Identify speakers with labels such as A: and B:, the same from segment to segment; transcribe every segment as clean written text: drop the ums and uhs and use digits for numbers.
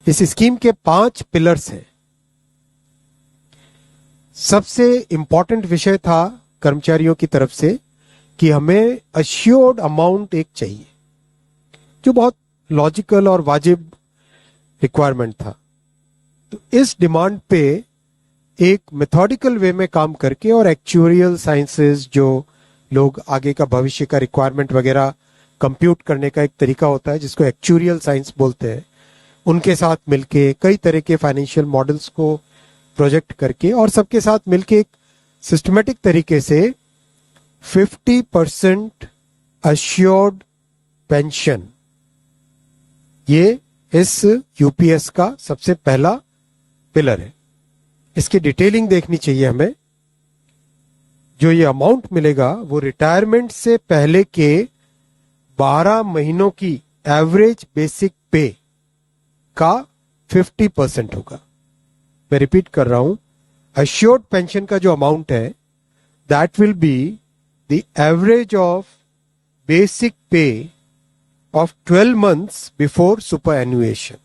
A: इस स्कीम के 5 पिलर्स हैं। सबसे इंपॉर्टेंट विषय था कर्मचारियों की तरफ से कि हमें अश्योर्ड अमाउंट एक चाहिए, जो बहुत लॉजिकल और वाजिब रिक्वायरमेंट था। तो इस डिमांड पे एक मेथोडिकल वे में काम करके और एक्चुअरियल साइंसेस, जो लोग आगे का भविष्य का रिक्वायरमेंट वगैरह कंप्यूट करने का एक तरीका होता है जिसको एक्चुअरियल साइंस बोलते हैं, उनके साथ मिलके कई तरह के फाइनेंशियल मॉडल्स को प्रोजेक्ट करके और सबके साथ मिलके एक सिस्टमेटिक तरीके से 50% अश्योर्ड पेंशन, ये इस यूपीएस का सबसे पहला पिलर है। इसकी डिटेलिंग देखनी चाहिए हमें। जो ये अमाउंट मिलेगा वो रिटायरमेंट से पहले के 12 महीनों की एवरेज बेसिक पे का 50% होगा। मैं रिपीट कर रहा हूं, अश्योर्ड पेंशन का जो अमाउंट है that will be the average of basic पे ऑफ 12 मंथ्स बिफोर सुपर एनुएशन,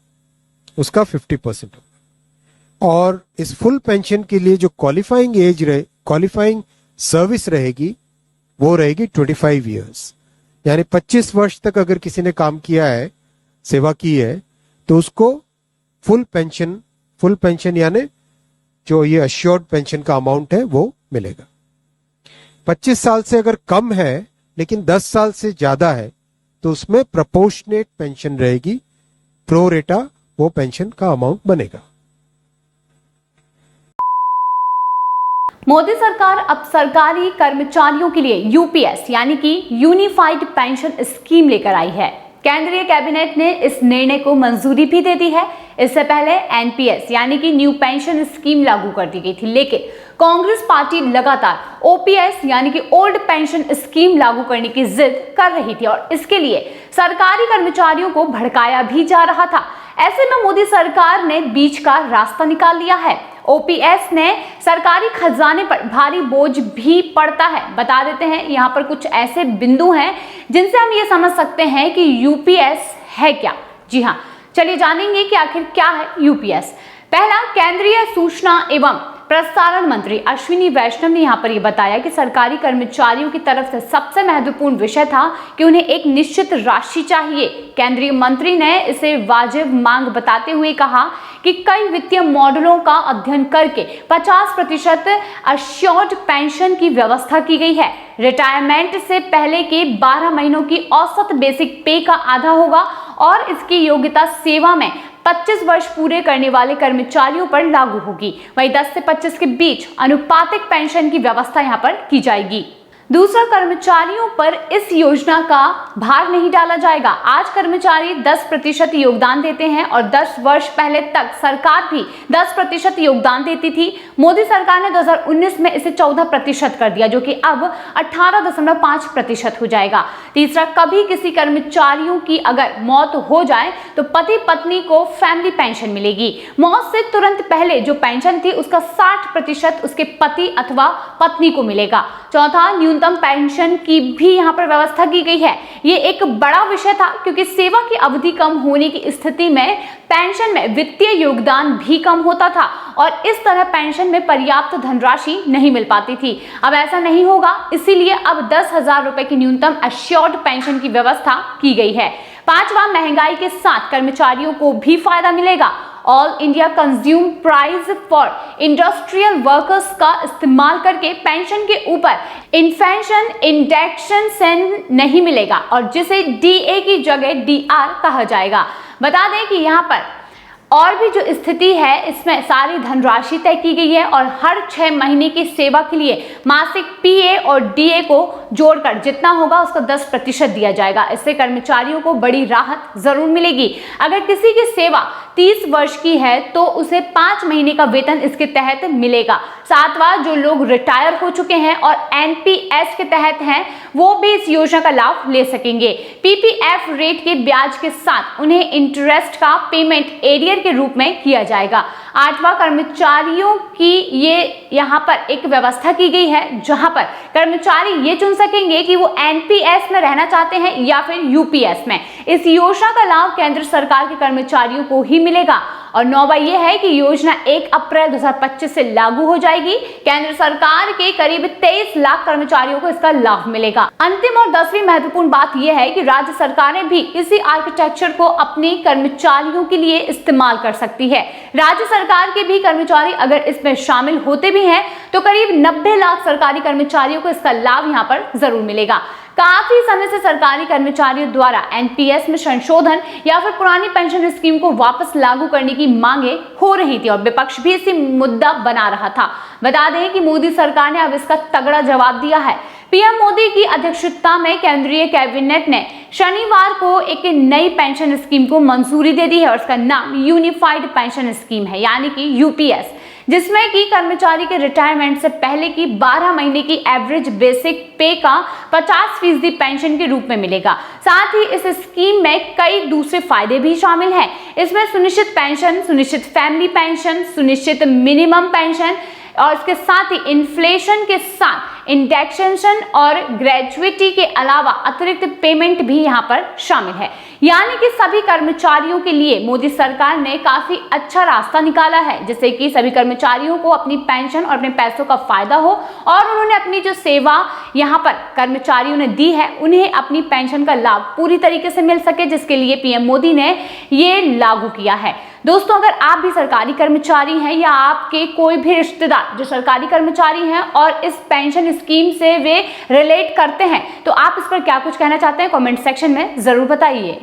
A: उसका 50% होगा। और इस फुल पेंशन के लिए जो क्वालिफाइंग सर्विस रहेगी वो रहेगी 25 इयर्स, यानी 25 वर्ष तक अगर किसी ने काम किया है, सेवा की है, तो उसको फुल पेंशन यानी जो ये अश्योर्ड पेंशन का अमाउंट है वो मिलेगा। 25 साल से अगर कम है लेकिन 10 साल से ज्यादा है तो उसमें प्रोपोर्शनेट पेंशन रहेगी, प्रो रेटा वो पेंशन का अमाउंट बनेगा।
B: मोदी सरकार अब सरकारी कर्मचारियों के लिए यूपीएस यानी कि यूनिफाइड पेंशन स्कीम लेकर आई है। केंद्रीय कैबिनेट ने इस निर्णय को मंजूरी भी दे दी है। इससे पहले एनपीएस यानी कि न्यू पेंशन स्कीम लागू कर दी गई थी, लेकिन कांग्रेस पार्टी लगातार ओपीएस यानी कि ओल्ड पेंशन स्कीम लागू करने की जिद कर रही थी और इसके लिए सरकारी कर्मचारियों को भड़काया भी जा रहा था। ऐसे में मोदी सरकार ने बीच का रास्ता निकाल लिया है। ओपीएस ने सरकारी खजाने पर भारी बोझ भी पड़ता है। बता देते हैं, यहाँ पर कुछ ऐसे बिंदु हैं जिनसे हम ये समझ सकते हैं कि यूपीएस है क्या। जी हाँ, चलिए जानेंगे कि आखिर क्या है यूपीएस। पहला, केंद्रीय सूचना एवं प्रसारण मंत्री अश्विनी वैष्णव ने यहाँ पर यह बताया कि सरकारी कर्मचारियों की तरफ से सबसे महत्वपूर्ण विषय था कि उन्हें एक निश्चित राशि चाहिए। केंद्रीय मंत्री ने इसे वाजिब मांग बताते हुए कहा कि कई वित्तीय मॉडलों का अध्ययन करके 50% अश्योर्ड पेंशन की व्यवस्था की गई है। रिटायरमेंट से पहले के 12 महीनों की औसत बेसिक पे का आधा होगा और इसकी योग्यता सेवा में 25 वर्ष पूरे करने वाले कर्मचारियों पर लागू होगी। वहीं 10 से 25 के बीच अनुपातिक पेंशन की व्यवस्था यहाँ पर की जाएगी। दूसरा, कर्मचारियों पर इस योजना का भार नहीं डाला जाएगा। आज कर्मचारी 10% योगदान देते हैं और 10 वर्ष पहले तक सरकार भी 10% योगदान देती थी। मोदी सरकार ने 2019 में इसे 14% कर दिया, जो कि अब 18.5% हो जाएगा। तीसरा, कभी किसी कर्मचारियों की अगर मौत हो जाए तो पति पत्नी को फैमिली पेंशन मिलेगी। मौत से तुरंत पहले जो पेंशन थी उसका 60% उसके पति अथवा पत्नी को मिलेगा। चौथा, न्यूनतम पेंशन की भी यहाँ पर व्यवस्था की गई है। ये एक बड़ा विषय था क्योंकि सेवा की अवधि कम होने की स्थिति में पेंशन में वित्तीय योगदान भी कम होता था और इस तरह पेंशन में पर्याप्त धनराशि नहीं मिल पाती थी। अब ऐसा नहीं होगा, इसीलिए अब 10,000 रुपए की न्यूनतम अश्योर्ड पेंशन की व्यवस्था की गई है। पांचवा, महंगाई के साथ कर्मचारियों को भी फायदा मिलेगा। All India consume price for industrial workers का इस्तेमाल करके पेंशन के ऊपर इन्फ्लेशन इंडेक्सेशन नहीं मिलेगा और जिसे डीए की जगह डीआर कहा जाएगा। बता दें कि यहाँ पर और भी जो स्थिति है इसमें सारी धनराशि तय की गई है और हर 6 महीने की सेवा के लिए मासिक पीए और डीए को जोड़कर जितना होगा उसका 10% दिया जाएगा। इससे कर्मचारियों को बड़ी राहत जरूर मिलेगी। अगर किसी की सेवा 30 वर्ष की है तो उसे 5 महीने का वेतन इसके तहत मिलेगा। सातवां, जो लोग रिटायर हो चुके हैं और एनपीएस के तहत हैं वो भी इस योजना का लाभ ले सकेंगे। पीपीएफ रेट के ब्याज के साथ उन्हें इंटरेस्ट का पेमेंट एरियर के रूप में किया जाएगा। 8वां कर्मचारियों की ये यहाँ पर एक व्यवस्था की गई है, जहां पर कर्मचारी ये चुन सकेंगे कि वो एनपीएस में रहना चाहते हैं या फिर यूपीएस में। इस योजना का लाभ केंद्र सरकार के कर्मचारियों को ही मिलेगा और 9वां ये है कि योजना 1 अप्रैल 2025 से लागू हो जाएगी। केंद्र सरकार के करीब 23 लाख कर्मचारियों को इसका लाभ मिलेगा। अंतिम और 10वीं महत्वपूर्ण बात यह है कि राज्य सरकारें भी इसी आर्किटेक्चर को अपने कर्मचारियों के लिए इस्तेमाल कर सकती है। राज्य सरकार के भी कर्मचारी अगर इसमें शामिल होते भी हैं तो करीब 90 लाख सरकारी कर्मचारियों को इसका लाभ यहाँ पर जरूर मिलेगा। काफी समय से सरकारी कर्मचारियों द्वारा एनपीएस में संशोधन या फिर पुरानी पेंशन स्कीम को वापस लागू करने की मांगे हो रही थी और विपक्ष भी इसी मुद्दा बना रहा था। बता दें कि मोदी सरकार ने अब इसका तगड़ा जवाब दिया है। पीएम मोदी की अध्यक्षता में केंद्रीय कैबिनेट ने शनिवार को एक नई पेंशन स्कीम को मंजूरी दे दी है और इसका नाम यूनिफाइड पेंशन स्कीम है, यानी कि यूपीएस, जिसमें कि कर्मचारी के रिटायरमेंट से पहले की 12 महीने की एवरेज बेसिक पे का 50% पेंशन के रूप में मिलेगा। साथ ही इस स्कीम में कई दूसरे फायदे भी शामिल हैं। इसमें सुनिश्चित पेंशन, सुनिश्चित फैमिली पेंशन, सुनिश्चित मिनिमम पेंशन और इसके साथ ही इन्फ्लेशन के साथ इंडेक्सेशन और ग्रेजुइटी के अलावा अतिरिक्त पेमेंट भी यहाँ पर शामिल है। यानी कि सभी कर्मचारियों के लिए मोदी सरकार ने काफी अच्छा रास्ता निकाला है, जिससे कि सभी कर्मचारियों को अपनी पेंशन और अपने पैसों का फायदा हो और उन्होंने अपनी जो सेवा यहाँ पर कर्मचारियों ने दी है उन्हें अपनी पेंशन का लाभ पूरी तरीके से मिल सके, जिसके लिए पीएम मोदी ने ये लागू किया है। दोस्तों, अगर आप भी सरकारी कर्मचारी हैं या आपके कोई भी रिश्तेदार जो सरकारी कर्मचारी हैं और इस पेंशन स्कीम से वे रिलेट करते हैं, तो आप इस पर क्या कुछ कहना चाहते हैं कमेंट सेक्शन में जरूर बताइए।